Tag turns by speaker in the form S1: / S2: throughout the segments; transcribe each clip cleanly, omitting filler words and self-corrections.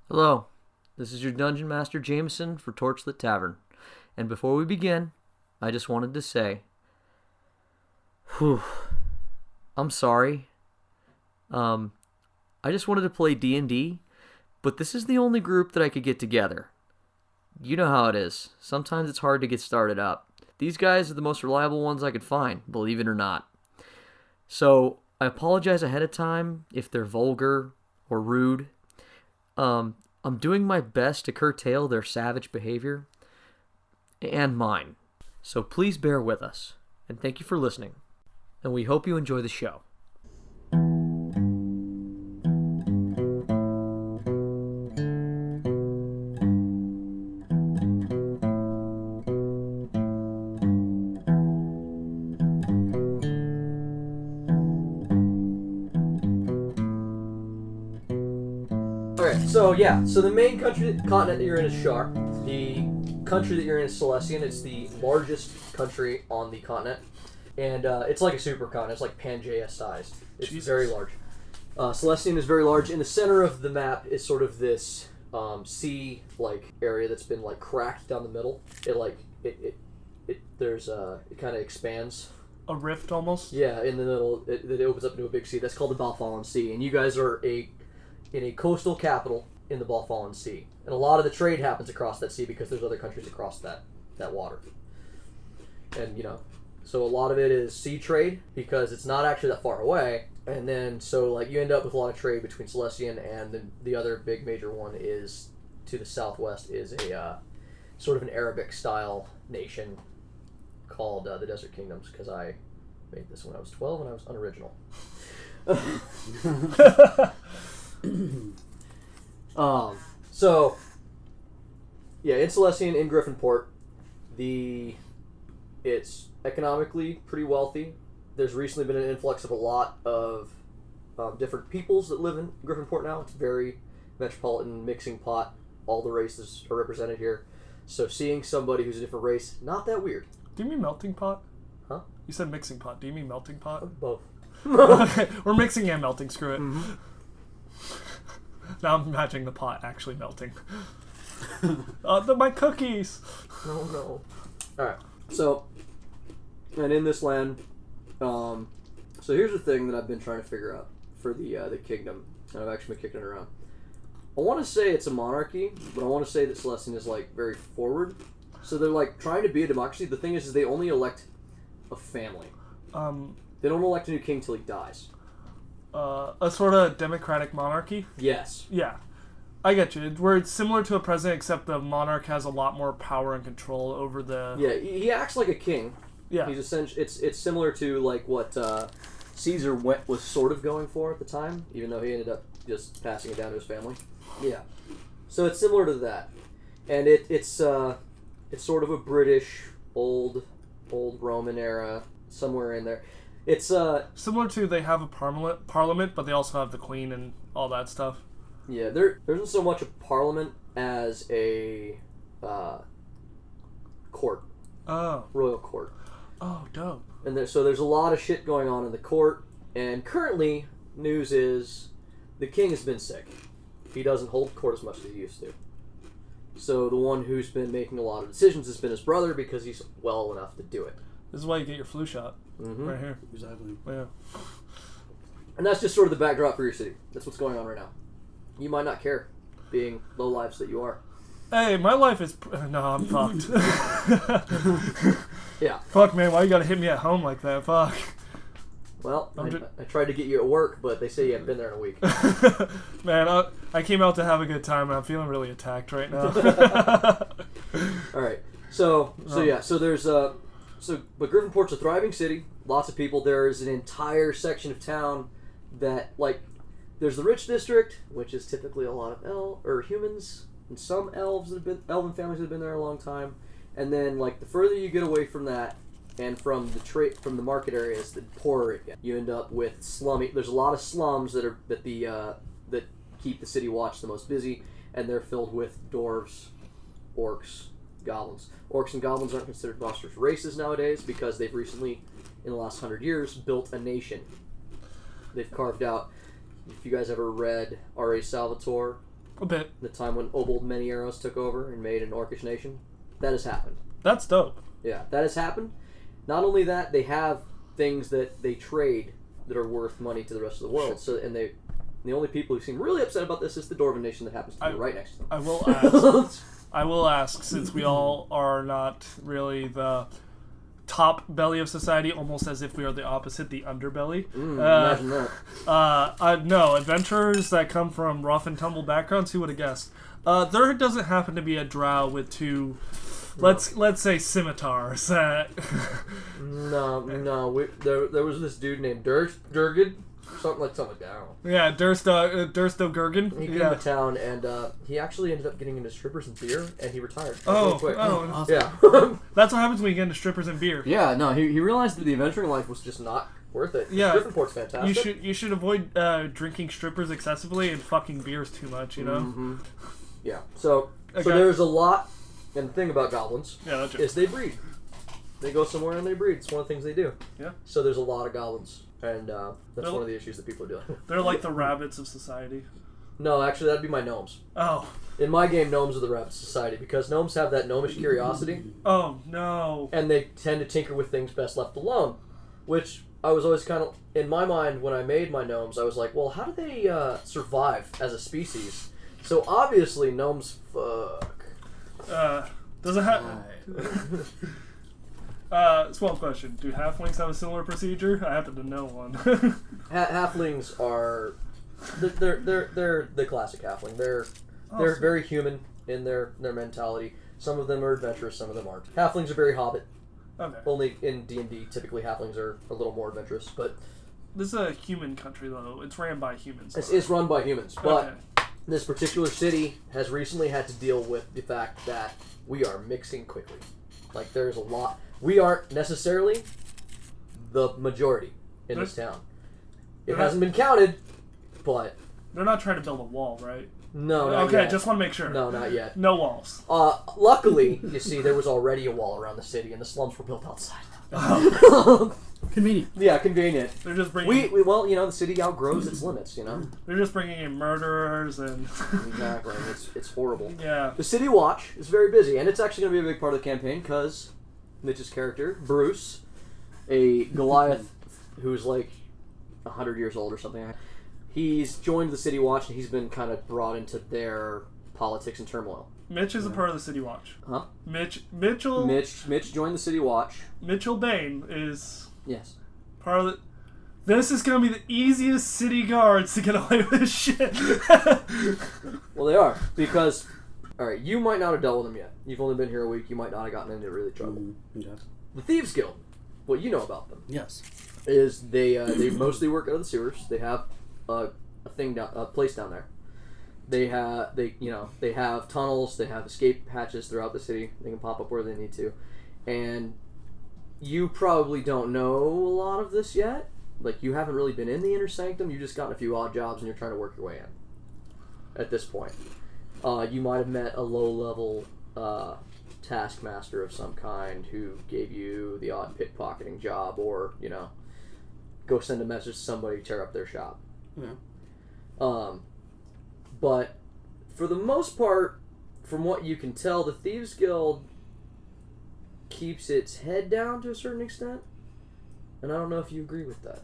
S1: Hello, this is your Dungeon Master Jameson for Torchlit Tavern. And before we begin, I just wanted to say, I'm sorry. I just wanted to play D&D, but this is the only group that I could get together. You know how it is. Sometimes it's hard to get started up. These guys are the most reliable ones I could find, believe it or not. So, I apologize ahead of time if they're vulgar or rude. I'm doing my best to curtail their savage behavior and mine. So please bear with us, and thank you for listening. And we hope you enjoy the show. So the main continent that you're in is Shar. The country that you're in is Celestian. It's the largest country on the continent. And it's like a supercontinent. It's like Pangea sized. It's very large. Celestian is very large. In the center of the map is sort of this sea-like area that's been like cracked down the middle. It kind of expands.
S2: A rift almost?
S1: Yeah, in the middle. It opens up into a big sea. That's called the Balfallen Sea. And you guys are in a coastal capital in the Balfallen Sea. And a lot of the trade happens across that sea because there's other countries across that water. And, so a lot of it is sea trade because it's not actually that far away. And then, so, you end up with a lot of trade between Celestian and then the other big major one is, to the southwest, is a sort of an Arabic-style nation called the Desert Kingdoms, because I made this when I was 12 and I was unoriginal. In Celestian, in Griffinport, it's economically pretty wealthy. There's recently been an influx of a lot of different peoples that live in Griffinport now. It's very metropolitan, mixing pot. All the races are represented here. So seeing somebody who's a different race, not that weird.
S2: Do you mean melting pot?
S1: Huh?
S2: You said mixing pot. Do you mean melting pot?
S1: Both.
S2: Okay, we're mixing and melting. Screw it.
S1: Mm-hmm.
S2: Now I'm imagining the pot actually melting. My cookies!
S1: No. Alright, and in this land, so here's the thing that I've been trying to figure out for the kingdom, and I've actually been kicking it around. I want to say it's a monarchy, but I want to say that Celestian is, very forward. So they're, trying to be a democracy. The thing is they only elect a family. They don't elect a new king till he dies.
S2: A sort of democratic monarchy?
S1: Yes.
S2: Yeah. I get you. Where it's similar to a president, except the monarch has a lot more power and control over the...
S1: Yeah, he acts like a king.
S2: Yeah.
S1: He's essentially... It's similar to, what Caesar was sort of going for at the time, even though he ended up just passing it down to his family. Yeah. So it's similar to that. And it's sort of a British, old Roman era, somewhere in there. It's
S2: similar to they have a parliament, but they also have the queen and all that stuff.
S1: Yeah, there isn't so much a parliament as a court.
S2: Oh.
S1: Royal court.
S2: Oh, dope.
S1: And there's a lot of shit going on in the court, and currently, news is the king has been sick. He doesn't hold court as much as he used to. So the one who's been making a lot of decisions has been his brother because he's well enough to do it.
S2: This is why you get your flu shot.
S1: Mm-hmm.
S2: Right here.
S3: Exactly.
S2: Yeah.
S1: And that's just sort of the backdrop for your city. That's what's going on right now. You might not care, being low lives that you are.
S2: Hey, my life is... No, I'm fucked.
S1: Yeah.
S2: Fuck, man, why you gotta hit me at home like that? Fuck.
S1: Well, I tried to get you at work, but they say you haven't been there in a week.
S2: Man, I came out to have a good time, and I'm feeling really attacked right now.
S1: Alright. So there's... But Griffinport's a thriving city. Lots of people. There's an entire section of town that, there's the rich district, which is typically a lot of humans and some elves that have been elven families that have been there a long time. And then, the further you get away from that, and from the market areas, the poorer it gets. You end up with slummy. There's a lot of slums that keep the city watch the most busy, and they're filled with dwarves, orcs, goblins. Orcs and goblins aren't considered monstrous races nowadays because they've recently, in the last 100 years, built a nation. They've carved out... If you guys ever read R.A. Salvatore,
S2: A bit.
S1: The time when Obold Many Arrows took over and made an Orcish nation. That has happened.
S2: That's dope.
S1: Yeah, that has happened. Not only that, they have things that they trade that are worth money to the rest of the world. So, and the only people who seem really upset about this is the Dwarven nation that happens to be right next to them.
S2: I will ask. I will ask, since we all are not really the top belly of society, almost as if we are the opposite, the underbelly.
S1: Imagine that.
S2: No, adventurers that come from rough and tumble backgrounds, who would have guessed? There doesn't happen to be a drow with two, let's say scimitars.
S1: No. There was this dude named Durgid. Something like that.
S2: Yeah, Dursto Gurgen.
S1: He came to town, and he actually ended up getting into strippers and beer, and he retired.
S2: Awesome.
S1: Yeah.
S2: That's what happens when you get into strippers and beer.
S1: Yeah, no, he realized that the adventuring life was just not worth it.
S2: Yeah.
S1: Griffinport's fantastic.
S2: You should avoid drinking strippers excessively and fucking beers too much, you know?
S1: Mm-hmm. Yeah. So there's a lot, and the thing about goblins is they breed. They go somewhere and they breed. It's one of the things they do.
S2: Yeah.
S1: So there's a lot of goblins. And that's one of the issues that people are dealing with.
S2: They're like the rabbits of society.
S1: No, actually, that'd be my gnomes.
S2: Oh.
S1: In my game, gnomes are the rabbits of society because gnomes have that gnomish curiosity.
S2: Oh, no.
S1: And they tend to tinker with things best left alone. Which I was always kind of... In my mind, when I made my gnomes, I was like, well, how do they survive as a species? So obviously, gnomes fuck.
S2: Does it have... Small question. Do halflings have a similar procedure? I happen to know one.
S1: Halflings are... They're the classic halfling. They're very human in their mentality. Some of them are adventurous, some of them aren't. Halflings are very hobbit.
S2: Okay.
S1: Only in D&D, typically halflings are a little more adventurous, but...
S2: This is a human country, though. It's ran by humans.
S1: It's run by humans, but this particular city has recently had to deal with the fact that we are mixing quickly. Like, there's a lot... We aren't necessarily the majority in this town. It hasn't been counted, but...
S2: They're not trying to build a wall, right?
S1: No, not
S2: Okay,
S1: yet.
S2: just want to make sure.
S1: No, not yet.
S2: No walls.
S1: Luckily, you see, there was already a wall around the city, and the slums were built outside.
S3: Convenient.
S1: Yeah, convenient.
S2: They're just bringing...
S1: Well, the city outgrows its limits, you know?
S2: They're just bringing in murderers and...
S1: Exactly. It's horrible.
S2: Yeah.
S1: The City Watch is very busy, and it's actually going to be a big part of the campaign, because Mitch's character, Bruce, a Goliath who's like 100 years old or something, he's joined the City Watch, and he's been kind of brought into their politics and turmoil.
S2: Mitch is a part of the City Watch.
S1: Huh?
S2: Mitch
S1: joined the City Watch.
S2: Mitchell Bain is...
S1: Yes.
S2: Part of the... This is going to be the easiest city guards to get away with shit.
S1: Well, they are, because... Alright, you might not have dealt with them yet. You've only been here a week, you might not have gotten into really trouble.
S3: Yes.
S1: The Thieves Guild, what you know about them,
S3: Yes.
S1: is they mostly work out of the sewers. They have a place down there. They have tunnels, they have escape hatches throughout the city. They can pop up where they need to. And you probably don't know a lot of this yet. Like, you haven't really been in the Inner Sanctum, you've just gotten a few odd jobs and you're trying to work your way in at this point. You might have met a low-level taskmaster of some kind who gave you the odd pickpocketing job, or, go send a message to somebody, tear up their shop.
S3: Yeah.
S1: But for the most part, from what you can tell, the Thieves Guild keeps its head down to a certain extent, and I don't know if you agree with that.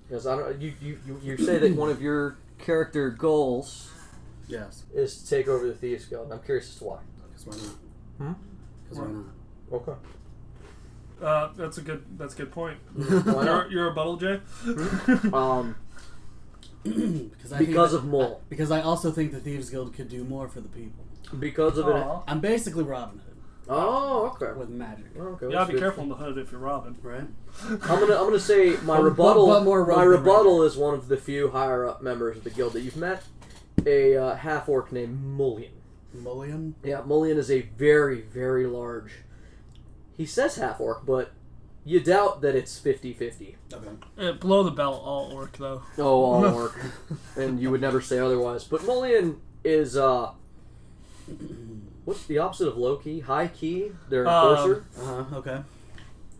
S1: Because I don't. You say that one of your character goals,
S3: yes,
S1: is to take over the Thieves Guild, and I'm curious as to why.
S3: Because why not? Because why not?
S1: Okay.
S2: That's a good point.
S1: Why not?
S2: You're a rebuttal, Jay?
S1: Because of Mole.
S3: Because I also think the Thieves Guild could do more for the people.
S1: Because of it.
S3: I'm basically Robin Hood.
S1: Oh, okay.
S3: With magic.
S1: Okay,
S2: you gotta be careful in the hood if you're robbing.
S3: Right?
S1: I'm gonna say my rebuttal.
S3: My
S1: rebuttal is one of the few higher up members of the guild that you've met. A half orc named Mullion.
S3: Mullion?
S1: Yeah, Mullion is a very, very large. He says half orc, but you doubt that it's 50-50.
S3: Okay.
S2: Below the belt, all orc though.
S1: Oh, all orc, and you would never say otherwise. But Mullion is what's the opposite of low key? High key. They're enforcer.
S3: Okay.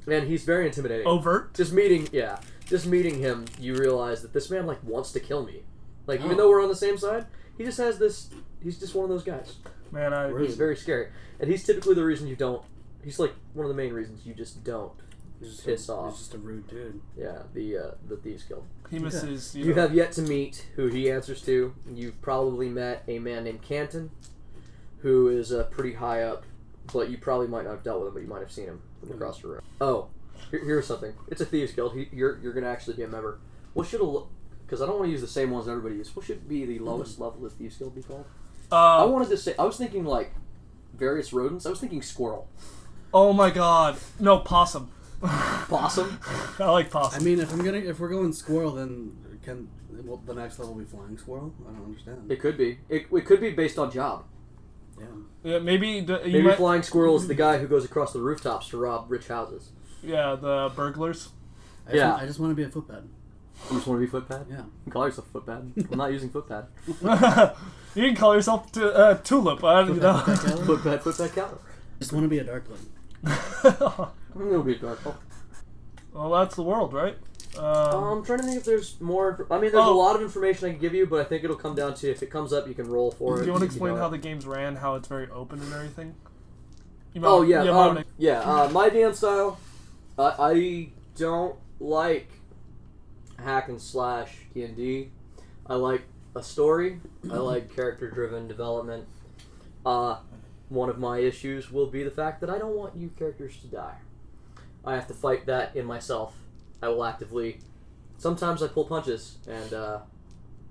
S1: And he's very intimidating.
S2: Overt.
S1: Just meeting him, you realize that this man wants to kill me. Like, even though we're on the same side, he just has this... He's just one of those guys.
S2: Man,
S1: He's very scary. And he's typically the reason you don't... He's like one of the main reasons you just don't piss off.
S3: He's just a rude dude.
S1: Yeah, the Thieves Guild.
S2: He misses...
S1: You have yet to meet who he answers to. You've probably met a man named Canton, who is pretty high up, but you probably might not have dealt with him, but you might have seen him from across the room. Oh, here's something. It's a Thieves Guild. You're going to actually be a member. What should because I don't want to use the same ones everybody uses. What should be the lowest level of Thieves Guild be called? I wanted to say... I was thinking, like, various rodents. I was thinking squirrel.
S2: Oh my god. No, possum.
S1: Possum?
S2: I like possum.
S3: I mean, if we're going squirrel, then will the next level be flying squirrel? I don't understand.
S1: It could be. It could be based on job.
S2: Yeah, maybe
S1: Flying Squirrel is the guy who goes across the rooftops to rob rich houses.
S2: Yeah, the burglars.
S3: I just want to be a footpad.
S1: You just want to be footpad?
S3: Yeah.
S1: You can call yourself footpad. I'm not using footpad.
S2: You can call yourself Tulip. I don't know.
S1: Footpad counter.
S3: Just want to be a darkling.
S1: I'm gonna be a dark hole.
S2: Well, that's the world, right?
S1: I'm trying to think if there's more... I mean, there's a lot of information I can give you, but I think it'll come down to if it comes up, you can roll for it.
S2: Do you want to explain how the games ran, how it's very open and everything? My DM style, I don't like hack and slash D&D. I like a story. I like character-driven development. One of my issues will be the fact that I don't want you characters to die. I have to fight that in myself. I will actively... Sometimes I pull punches, and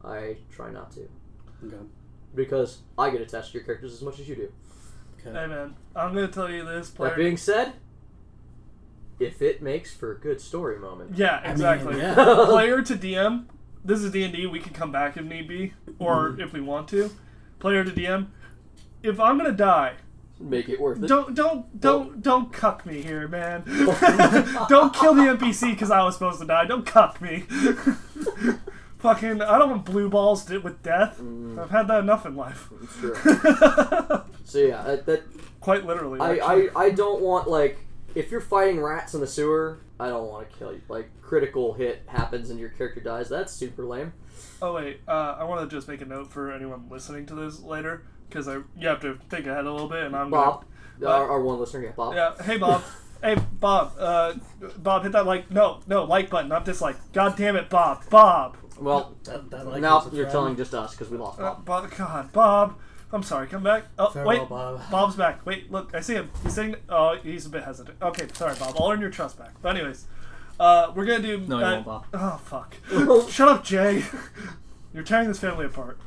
S2: I try not to.
S3: Okay.
S1: Because I get attached to your characters as much as you do.
S3: Okay.
S2: Hey man, I'm going to tell you this.
S1: That being said, if it makes for a good story moment.
S2: Yeah, exactly.
S3: I mean, yeah.
S2: Player to DM, this is D&D, we can come back if need be, or if we want to. Player to DM, if I'm going to die...
S1: Make it worth it.
S2: Don't cuck me here, man. Don't kill the NPC because I was supposed to die. Don't cuck me. Fucking, I don't want blue balls with death. I've had that enough in life.
S1: It's true. So yeah, that
S2: quite literally.
S1: I don't want, like, if you're fighting rats in the sewer, I don't want to kill you. Like, critical hit happens and your character dies. That's super lame.
S2: Oh wait, I want to just make a note for anyone listening to this later. Because you have to think ahead a little bit, and I'm
S1: Bob, our one listener, yeah, Bob.
S2: Yeah, hey Bob, hey Bob, Bob, hit that like button, not dislike. God damn it, Bob.
S1: Well, now you're telling just us because we lost Bob.
S2: Bob, I'm sorry. Come back. Oh
S3: Farewell,
S2: wait,
S3: Bob.
S2: Bob's back. Wait, look, I see him. He's saying, oh, he's a bit hesitant. Okay, sorry, Bob. I'll earn your trust back. But anyways, we're gonna do.
S1: No, you won't, Bob.
S2: Oh fuck! Shut up, Jay. You're tearing this family apart.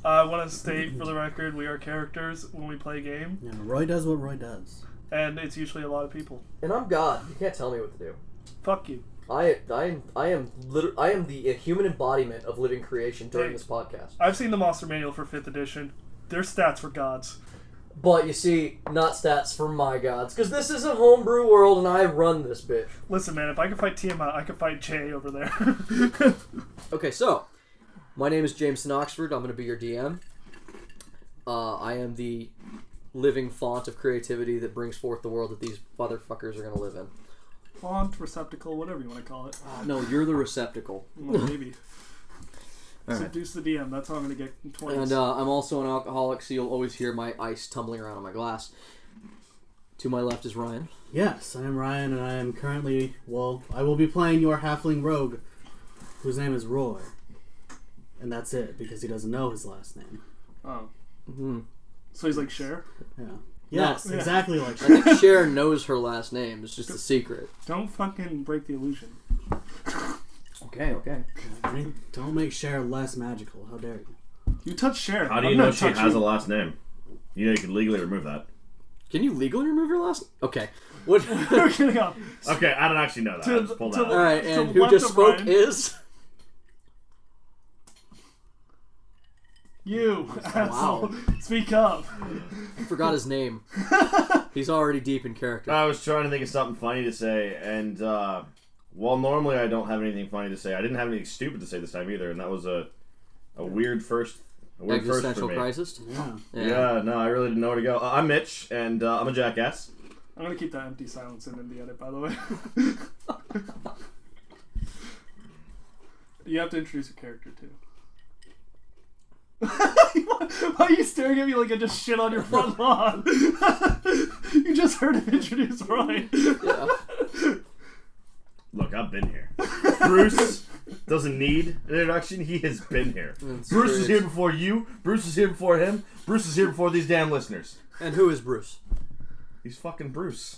S2: I want to state for the record, we are characters when we play a game.
S3: Yeah, Roy does what Roy does.
S2: And it's usually a lot of people.
S1: And I'm God. You can't tell me what to do.
S2: Fuck you.
S1: I am the human embodiment of living creation during this podcast.
S2: I've seen the Monster Manual for 5th edition. Their stats for gods.
S1: But you see, not stats for my gods, because this is a homebrew world and I run this bitch.
S2: Listen, man, if I can fight Tiamat, I can fight Jay over there.
S1: Okay, so... My name is Jameson Oxford. I'm going to be your DM. I am the living font of creativity that brings forth the world that these motherfuckers are going to live in.
S2: Font, receptacle, whatever you want to call it.
S1: No, you're the receptacle.
S2: Well, maybe.
S1: All
S2: Seduce the DM. That's how I'm going to get 20.
S1: And I'm also an alcoholic, so you'll always hear my ice tumbling around in my glass. To my left is Ryan.
S3: Yes, I am Ryan, and I am currently... Well, I will be playing your halfling rogue, whose name is Roy. And that's it, because he doesn't know his last name.
S2: Oh.
S1: Mm-hmm.
S2: So he's like Cher?
S3: Yeah. Yes,
S2: Yeah.
S3: exactly like
S1: I think Cher knows her last name. It's just a secret.
S2: Don't fucking break the illusion.
S1: Okay.
S3: Don't make Cher less magical. How dare you?
S2: You touch Cher.
S4: How do you know she has a last name? You know you can legally remove that.
S1: Can you legally remove your last name? Okay. What?
S2: You're kidding off.
S4: Okay, I don't actually know that. I just pulled that out.
S1: Alright,
S2: To
S1: and
S2: the
S1: who
S2: left
S1: just
S2: of
S1: spoke
S2: Ryan.
S1: is...
S2: You, asshole.
S1: Wow.
S2: Speak up.
S1: I forgot his name. He's already deep in character.
S4: I was trying to think of something funny to say, and while normally I don't have anything funny to say, I didn't have anything stupid to say this time either, and that was a weird first. A weird first for
S1: Existential
S4: me.
S1: crisis?
S3: Yeah.
S4: Yeah, no, I really didn't know where to go. I'm Mitch, and I'm a jackass.
S2: I'm going to keep that empty silence in the edit, by the way. You have to introduce a character, too. Why are you staring at me like I just shit on your front lawn? You just heard him introduce Roy.
S1: Yeah.
S4: Look, I've been here. Bruce doesn't need an introduction. He has been here. Bruce is here before you. Bruce is here before him. Bruce is here before these damn listeners.
S1: And who is Bruce?
S4: He's fucking Bruce.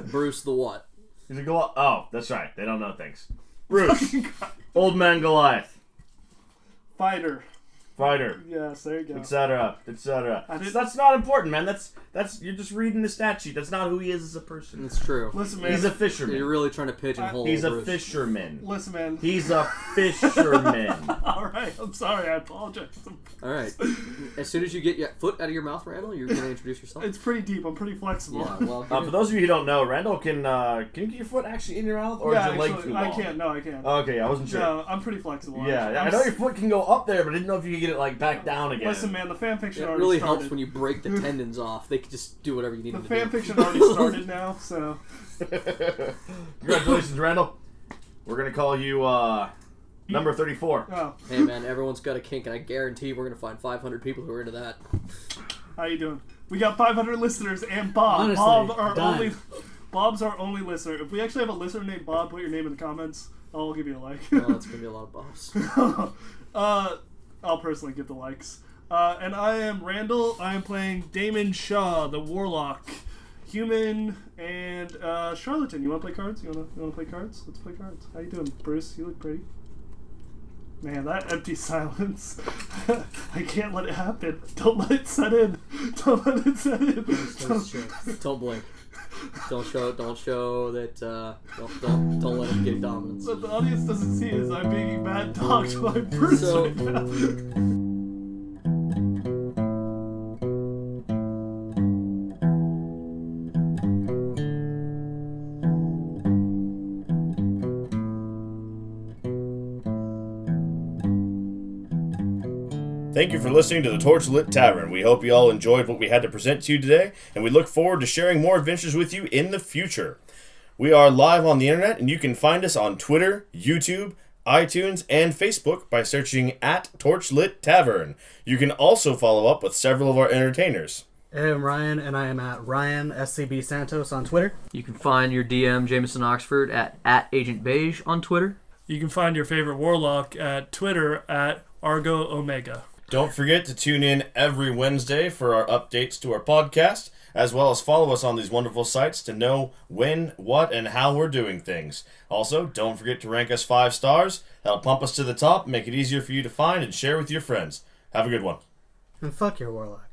S1: Bruce the what?
S4: He's a Goliath. Oh, that's right. They don't know things. Bruce. Old man Goliath.
S2: Fighter. Yes, there you go.
S4: Etc. That's not important, man. That's you're just reading the stat sheet. That's not who he is as a person.
S1: It's true.
S2: Listen, man.
S4: He's a fisherman.
S1: You're really trying to pigeonhole
S4: He's a
S1: Bruce.
S4: fisherman.
S2: Listen, man.
S4: He's a fisherman.
S2: All right. I'm sorry. I apologize.
S1: All right. As soon as you get your foot out of your mouth, Randall, you're going to introduce yourself.
S2: It's pretty deep. I'm pretty flexible.
S1: Yeah, well,
S4: For those of you who don't know, Randall can you get your foot actually in your mouth, or is your leg too long?
S2: I can't. No, I can't.
S4: Okay, I wasn't sure.
S2: No, I'm pretty flexible.
S4: Yeah, I know your foot can go up there, but I didn't know if you could get it like back down again.
S2: Listen, man, the fanfiction already
S1: really
S2: started.
S1: helps when you break the tendons off. They can just do whatever you need them to do.
S2: The fanfiction already started now, so.
S4: Congratulations, Randall. We're gonna call you number 34.
S2: Oh.
S1: Hey, man, everyone's got a kink, and I guarantee we're gonna find 500 people who are into that.
S2: How you doing? We got 500 listeners and Bob.
S3: Honestly,
S2: Bob's our only listener. If we actually have a listener named Bob, put your name in the comments. I'll give you a like.
S1: Oh, that's gonna be a lot of Bobs.
S2: I'll personally give the likes. And I am Randall. I am playing Damon Shaw, the Warlock, Human, and Charlatan. You want to play cards? You want to play cards? Let's play cards. How you doing, Bruce? You look pretty. Man, that empty silence. I can't let it happen. Don't let it set in. Don't let it set in.
S1: Don't blink. Don't show that. Don't let him get dominance.
S2: What the audience doesn't see is I'm being a bad dog to my Bruce right now.
S4: Thank you for listening to the Torchlit Tavern. We hope you all enjoyed what we had to present to you today, and we look forward to sharing more adventures with you in the future. We are live on the internet, and you can find us on Twitter, YouTube, iTunes, and Facebook by searching at Torchlit Tavern. You can also follow up with several of our entertainers.
S3: I'm Ryan, and I am at Ryan SCB Santos on Twitter.
S1: You can find your DM Jameson Oxford at Agent Beige on Twitter.
S2: You can find your favorite warlock at Twitter at Argo Omega.
S4: Don't forget to tune in every Wednesday for our updates to our podcast, as well as follow us on these wonderful sites to know when, what, and how we're doing things. Also, don't forget to rank us 5 stars. That'll pump us to the top, make it easier for you to find and share with your friends. Have a good one.
S3: And fuck your warlock.